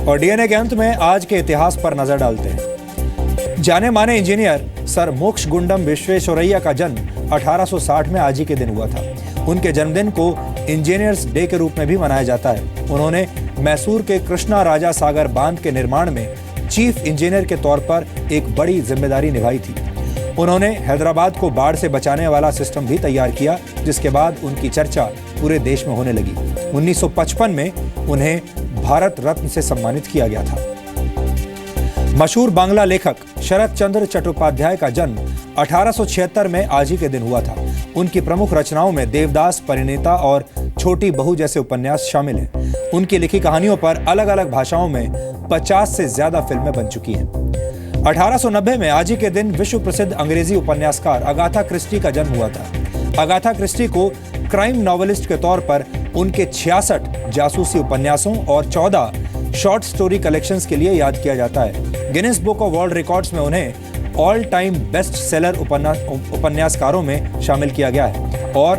और डीएनए के अंत में आज के इतिहास पर नजर डालते हैं। जाने माने इंजीनियर सर मोक्षगुंडम विश्वेश्वरैया का जन्म 1860 में आज ही के दिन हुआ था। उनके जन्मदिन को इंजीनियर्स डे के रूप में भी मनाया जाता है। उन्होंने मैसूर के कृष्णा राजा सागर बांध के निर्माण में चीफ इंजीनियर के तौर पर एक बड़ी जिम्मेदारी निभाई थी। उन्होंने हैदराबाद को बाढ़ से बचाने वाला सिस्टम भी तैयार किया, जिसके बाद उनकी चर्चा पूरे देश में होने लगी। 1955 में उन्हें भारत रत्न से सम्मानित किया गया था। मशहूर बांग्ला लेखक शरत चंद्र चट्टोपाध्याय का जन्म 1876 में आज ही के दिन हुआ था। उनकी प्रमुख रचनाओं में देवदास, परिणीता और छोटी बहू जैसे उपन्यास शामिल हैं। उनकी लिखी कहानियों पर अलग अलग भाषाओं में 50 से ज्यादा फिल्में बन चुकी हैं। 1890 में आज ही के दिन विश्व प्रसिद्ध अंग्रेजी उपन्यासकार अगाथा क्रिस्टी का जन्म हुआ था। अगाथा क्रिस्टी को क्राइम नॉवेलिस्ट के तौर पर उनके 66 जासूसी उपन्यासों और 14 शॉर्ट स्टोरी कलेक्शंस के लिए याद किया जाता है। Guinness Book of World Records में उन्हें ऑल टाइम बेस्ट सेलर उपन्यासकारों में शामिल किया गया है और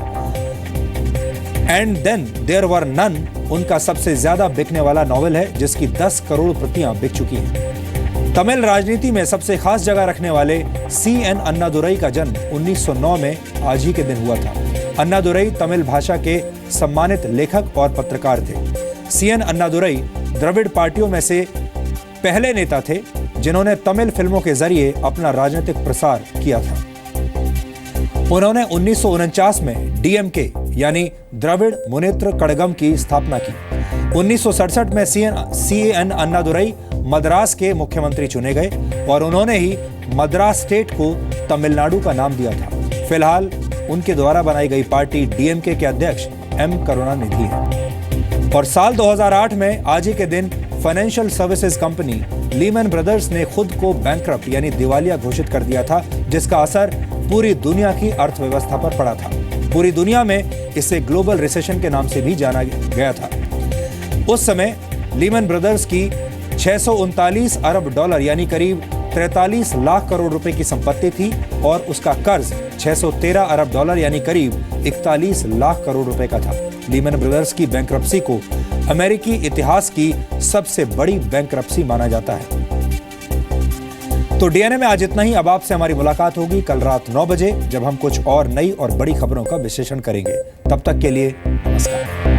and then there were none उनका सबसे ज्यादा बिकने वाला नॉवेल है, जिसकी 10 करोड़ प्रतियां बिक चुकी हैं। तमिल राजनीति में सबसे खास जगह रखने वाले CN अन्नादुरई का जन्म 1909 में आज ही के दिन हुआ था। अन्नादुरई तमिल भाषा के सम्मानित लेखक और पत्रकार थे। CN अन्नादुरई द्रविड़ पार्टियों में से पहले नेता थे जिन्होंने तमिल फिल्मों के जरिए अपना राजनीतिक प्रसार किया था। उन्होंने 1949 में DMK यानी द्रविड़ मुनेत्र कड़गम की स्थापना की। 1967 में CN अन्नादुरई मद्रास के मुख्यमंत्री चुने गए और उन्होंने ही मद्रास स्टेट को तमिलनाडु का नाम दिया था। फिलहाल उनके द्वारा बनाई गई पार्टी DMK के अध्यक्ष M करुणानिधि हैं। और साल 2008 में आज ही के दिन financial services company Lehman brothers ने खुद को बैंकरप्ट यानी दिवालिया घोषित कर दिया था, जिसका असर पूरी दुनिया की अर्थव्यवस्था पर पड़ा था। पूरी दुनिया में इसे ग्लोबल रिसेशन के नाम से भी जाना गया था। उस समय लीमन ब्रदर्स की 639 अरब डॉलर यानी करीब 43 लाख करोड़ रुपए की संपत्ति थी और उसका कर्ज 613 अरब डॉलर यानी करीब 41 लाख करोड़ रुपए का था। लीमन ब्रदर्स की बैंकरप्सी को अमेरिकी इतिहास की सबसे बड़ी बैंकरप्सी माना जाता है। तो डीएनए में आज इतना ही। अब आपसे हमारी मुलाकात होगी कल रात 9 बजे, जब हम कुछ और नई और बड़ी खबरों का विश्लेषण करेंगे। तब तक के लिए नमस्कार।